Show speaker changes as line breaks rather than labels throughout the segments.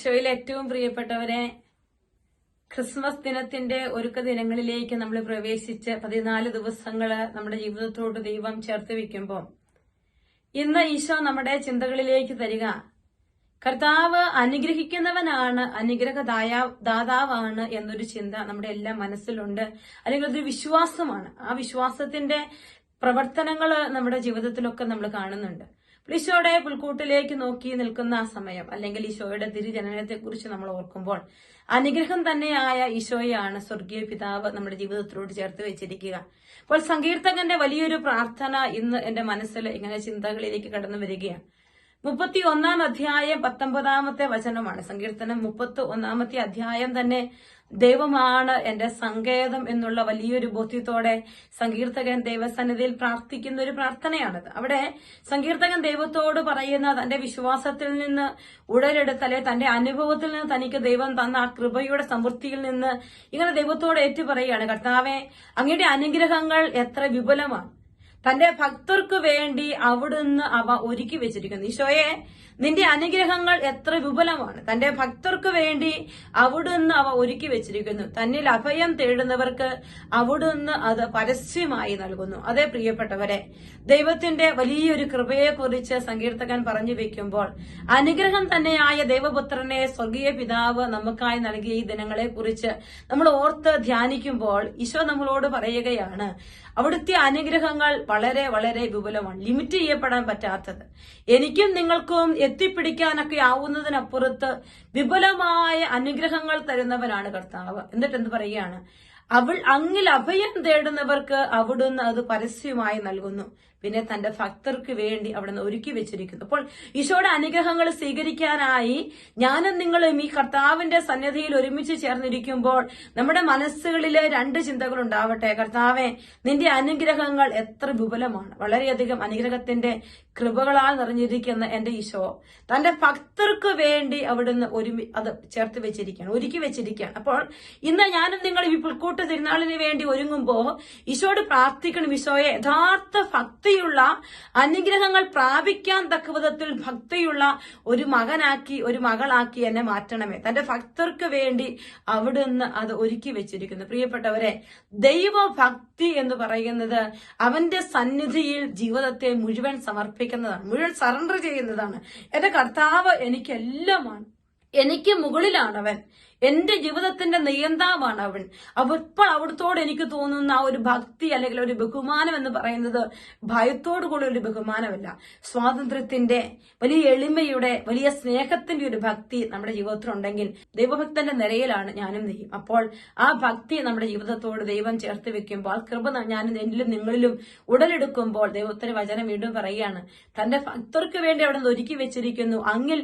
ഈശോയിൽ ഏറ്റവും പ്രിയപ്പെട്ടവരെ, ക്രിസ്മസ് ദിനത്തിന്റെ ഒരുക്ക ദിനങ്ങളിലേക്ക് നമ്മൾ പ്രവേശിച്ച് 14 ദിവസങ്ങള് നമ്മുടെ ജീവിതത്തോട് ദൈവം ചേർത്ത് വെക്കുമ്പോൾ ഇന്ന് ഈശോ നമ്മുടെ ചിന്തകളിലേക്ക് തരിക, കർത്താവ് അനുഗ്രഹിക്കുന്നവനാണ്, ദാതാവാണ് എന്നൊരു ചിന്ത നമ്മുടെ എല്ലാ മനസ്സിലുണ്ട്. അല്ലെങ്കിൽ അതൊരു വിശ്വാസമാണ്. ആ വിശ്വാസത്തിന്റെ പ്രവർത്തനങ്ങൾ നമ്മുടെ ജീവിതത്തിലൊക്കെ നമ്മൾ കാണുന്നുണ്ട്. ഈശോയുടെ പുൽക്കൂട്ടിലേക്ക് നോക്കി നിൽക്കുന്ന ആ സമയം, അല്ലെങ്കിൽ ഈശോയുടെ തിരുജനനത്തെ കുറിച്ച് നമ്മൾ ഓർക്കുമ്പോൾ അനുഗ്രഹം തന്നെയായ ഈശോയാണ് സ്വർഗീയ പിതാവ് നമ്മുടെ ജീവിതത്തിലോട്ട് ചേർത്ത് വെച്ചിരിക്കുക. അപ്പോൾ സങ്കീർത്തകന്റെ വലിയൊരു പ്രാർത്ഥന ഇന്ന് എന്റെ മനസ്സിൽ ഇങ്ങനെ ചിന്തകളിലേക്ക് കടന്നു വരികയാണ്. 31-ാം അധ്യായം 19-ാമത്തെ വചനമാണ്. സങ്കീർത്തനം 31-ാമത്തെ അധ്യായം തന്നെ ദൈവമാണ് എന്റെ സങ്കേതം എന്നുള്ള വലിയൊരു ബോധ്യത്തോടെ സങ്കീർത്തകൻ ദൈവസന്നിധിയിൽ പ്രാർത്ഥിക്കുന്ന ഒരു പ്രാർത്ഥനയാണത്. അവിടെ സങ്കീർത്തകൻ ദൈവത്തോട് പറയുന്ന തന്റെ വിശ്വാസത്തിൽ നിന്ന് ഉടലെടുത്ത, അല്ലെ തന്റെ അനുഭവത്തിൽ നിന്ന് തനിക്ക് ദൈവം തന്ന ആ കൃപയുടെ സമൃദ്ധിയിൽ നിന്ന് ഇങ്ങനെ ദൈവത്തോട് ഏറ്റുപറയുകയാണ്, കർത്താവേ, അങ്ങയുടെ അനുഗ്രഹങ്ങൾ എത്ര വിപുലമാണ്, തന്റെ ഭക്തർക്ക് വേണ്ടി അവിടുന്ന് അവ ഒരുക്കി വെച്ചിരിക്കുന്നു. ഈശോയെ, നിന്റെ അനുഗ്രഹങ്ങൾ എത്ര വിപുലമാണ്, തന്റെ ഭക്തർക്ക് വേണ്ടി അവിടുന്ന് അവ ഒരുക്കി വെച്ചിരിക്കുന്നു. തന്നിൽ അഭയം തേടുന്നവർക്ക് അവിടുന്ന് അത് പരസ്യമായി നൽകുന്നു. അതേ പ്രിയപ്പെട്ടവരെ, ദൈവത്തിന്റെ വലിയൊരു കൃപയെക്കുറിച്ച് സങ്കീർത്തകൻ പറഞ്ഞു വെക്കുമ്പോൾ അനുഗ്രഹം തന്നെയായ ദൈവപുത്രനെ സ്വർഗീയ പിതാവ് നമുക്കായി നൽകിയ ഈ ദിനങ്ങളെ കുറിച്ച് നമ്മൾ ഓർത്ത് ധ്യാനിക്കുമ്പോൾ ഈശോ നമ്മളോട് പറയുകയാണ്, അവിടുത്തെ അനുഗ്രഹങ്ങൾ വളരെ വളരെ വിപുലമാണ്, ലിമിറ്റ് ചെയ്യപ്പെടാൻ പറ്റാത്തത്, എനിക്കും നിങ്ങൾക്കും എത്തിപ്പിടിക്കാനൊക്കെ ആവുന്നതിനപ്പുറത്ത് വിപുലമായ അനുഗ്രഹങ്ങൾ തരുന്നവനാണ് കർത്താവ്. എന്നിട്ട് എന്ത് പറയുകയാണ്, അങ്ങിൽ അഭയം തേടുന്നവർക്ക് അവിടുന്ന് അത് പരസ്യമായി നൽകുന്നു. പിന്നെ തന്റെ ഭക്തർക്ക് വേണ്ടി അവിടുന്ന് ഒരുക്കി വെച്ചിരിക്കുന്നു. അപ്പോൾ ഈശോയുടെ അനുഗ്രഹങ്ങൾ സ്വീകരിക്കാനായി ഞാനും നിങ്ങളും ഈ കർത്താവിന്റെ സന്നിധിയിൽ ഒരുമിച്ച് ചേർന്നിരിക്കുമ്പോൾ നമ്മുടെ മനസ്സുകളിലെ 2 ചിന്തകൾ ഉണ്ടാവട്ടെ. കർത്താവെ, നിന്റെ അനുഗ്രഹങ്ങൾ എത്ര വിപുലമാണ്, വളരെയധികം അനുഗ്രഹത്തിന്റെ കൃപകളാൽ നിറഞ്ഞിരിക്കുന്ന എന്റെ ഈശോ തന്റെ ഭക്തർക്ക് വേണ്ടി അവിടുന്ന് അത് ചേർത്ത് വെച്ചിരിക്കുകയാണ്, ഒരുക്കി വെച്ചിരിക്കുകയാണ്. അപ്പോൾ ഇന്ന് ഞാനും നിങ്ങൾ ഈ പുൽക്കൂട്ട് തിരുനാളിന് വേണ്ടി ഒരുങ്ങുമ്പോ ഈശോയോട് പ്രാർത്ഥിക്കണം, ഈശോയെ, യഥാർത്ഥ ഭക്തിയുള്ള അനുഗ്രഹങ്ങൾ പ്രാപിക്കാൻ തക്ക വിധത്തിൽ ഭക്തിയുള്ള ഒരു മകനാക്കി, ഒരു മകളാക്കി എന്നെ മാറ്റണമേ. തന്റെ ഭക്തർക്ക് വേണ്ടി അവിടുന്ന് അത് ഒരുക്കി വെച്ചിരിക്കുന്നു. പ്രിയപ്പെട്ടവരെ, ദൈവഭക്തി എന്ന് പറയുന്നത് അവന്റെ സന്നിധിയിൽ ജീവിതത്തെ മുഴുവൻ സമർപ്പിക്കുന്നതാണ്, മുഴുവൻ സറണ്ടർ ചെയ്യുന്നതാണ്. എന്റെ കർത്താവ് എനിക്കെല്ലാമാണ്, എനിക്ക് മുകളിലാണവൻ, എന്റെ ജീവിതത്തിന്റെ നിയന്താവാണ് അവൻ. ഇപ്പോൾ അവിടുത്തോട് എനിക്ക് തോന്നുന്ന ആ ഒരു ഭക്തി അല്ലെങ്കിൽ ഒരു ബഹുമാനം എന്ന് പറയുന്നത് ഭയത്തോടുകൂടി ഒരു ബഹുമാനമല്ല, സ്വാതന്ത്ര്യത്തിന്റെ, വലിയ എളിമയുടെ, വലിയ സ്നേഹത്തിന്റെ ഒരു ഭക്തി നമ്മുടെ ജീവിതത്തിലുണ്ടെങ്കിൽ ദൈവഭക്തന്റെ നിരയിലാണ് ഞാനും നീയും. അപ്പോൾ ആ ഭക്തി നമ്മുടെ ജീവിതത്തോട് ദൈവം ചേർത്ത് വെക്കുമ്പോൾ, കൃപ ഞാനും എന്നിലും നിങ്ങളിലും ഉടലെടുക്കുമ്പോൾ ദൈവത്തിന്റെ വചനം വീണ്ടും പറയുകയാണ്, തന്റെ ഭക്തർക്ക് വേണ്ടി അവിടെ നിന്ന് ഒരുക്കി വെച്ചിരിക്കുന്നു. അങ്ങിൽ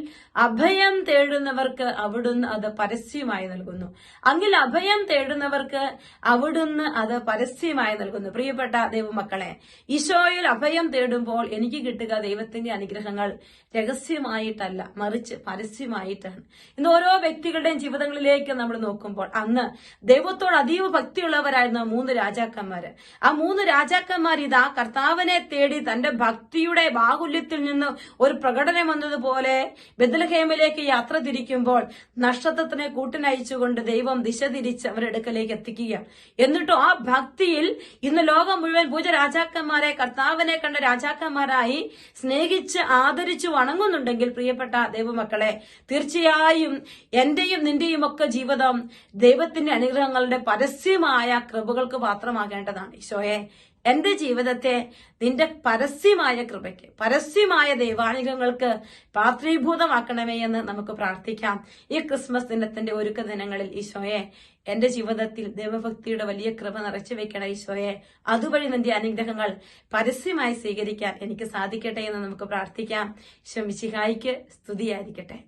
അഭയം തേടുന്നവർക്ക് അവിടുന്ന് അത് പരസ്യം നൽകുന്നു. അങ്ങിൽ അഭയം തേടുന്നവർക്ക് അവിടുന്ന് അത് പരസ്യമായി നൽകുന്നു. പ്രിയപ്പെട്ട ദൈവമക്കളെ, ഈശോയിൽ അഭയം തേടുമ്പോൾ എനിക്ക് കിട്ടുക ദൈവത്തിന്റെ അനുഗ്രഹങ്ങൾ രഹസ്യമായിട്ടല്ല, മറിച്ച് പരസ്യമായിട്ടാണ്. ഇന്ന് ഓരോ വ്യക്തികളുടെയും ജീവിതങ്ങളിലേക്ക് നമ്മൾ നോക്കുമ്പോൾ, അന്ന് ദൈവത്തോട് അതീവ ഭക്തിയുള്ളവരായിരുന്ന 3 രാജാക്കന്മാര്, ആ 3 രാജാക്കന്മാർ ഇതാ കർത്താവിനെ തേടി തന്റെ ഭക്തിയുടെ ബാഹുല്യത്തിൽ നിന്ന് ഒരു പ്രകടനം വന്നതുപോലെ ബെത്ലഹേമിലേക്ക് യാത്ര തിരിക്കുമ്പോൾ നക്ഷത്രത്തിനെ കൂട്ടിനയച്ചുകൊണ്ട് ദൈവം ദിശ തിരിച്ച് അവരുടെ അടുക്കലേക്ക് എത്തിക്കുക. എന്നിട്ടോ ആ ഭക്തിയിൽ ഇന്ന് ലോകം മുഴുവൻ പൂജ രാജാക്കന്മാരെ, കർത്താവിനെ കണ്ട രാജാക്കന്മാരായി സ്നേഹിച്ച് ആദരിച്ചു വണങ്ങുന്നുണ്ടെങ്കിൽ, പ്രിയപ്പെട്ട ദൈവമക്കളെ, തീർച്ചയായും എന്റെയും നിന്റെയും ഒക്കെ ജീവിതം ദൈവത്തിന്റെ അനുഗ്രഹങ്ങളുടെ പരസ്യമായ കൃപകൾക്ക് പാത്രമാകേണ്ടതാണ്. ഈശോയെ, എന്റെ ജീവിതത്തെ നിന്റെ പരസ്യമായ കൃപയ്ക്ക്, പരസ്യമായ ദൈവാനുഗ്രഹങ്ങൾക്ക് പാത്രീഭൂതമാക്കണമേ എന്ന് നമുക്ക് പ്രാർത്ഥിക്കാം. ഈ ക്രിസ്മസ് ദിനത്തിന്റെ ഒരുക്ക ദിനങ്ങളിൽ ഈശോയെ, എന്റെ ജീവിതത്തിൽ ദൈവഭക്തിയുടെ വലിയ കൃപ നിറച്ചു വെക്കണം ഈശോയെ. അതുവഴി നിന്റെ അനുഗ്രഹങ്ങൾ പരസ്യമായി സ്വീകരിക്കാൻ എനിക്ക് സാധിക്കട്ടെ എന്ന് നമുക്ക് പ്രാർത്ഥിക്കാം. ഈശോ മിശിഹായിക്ക് സ്തുതിയായിരിക്കട്ടെ.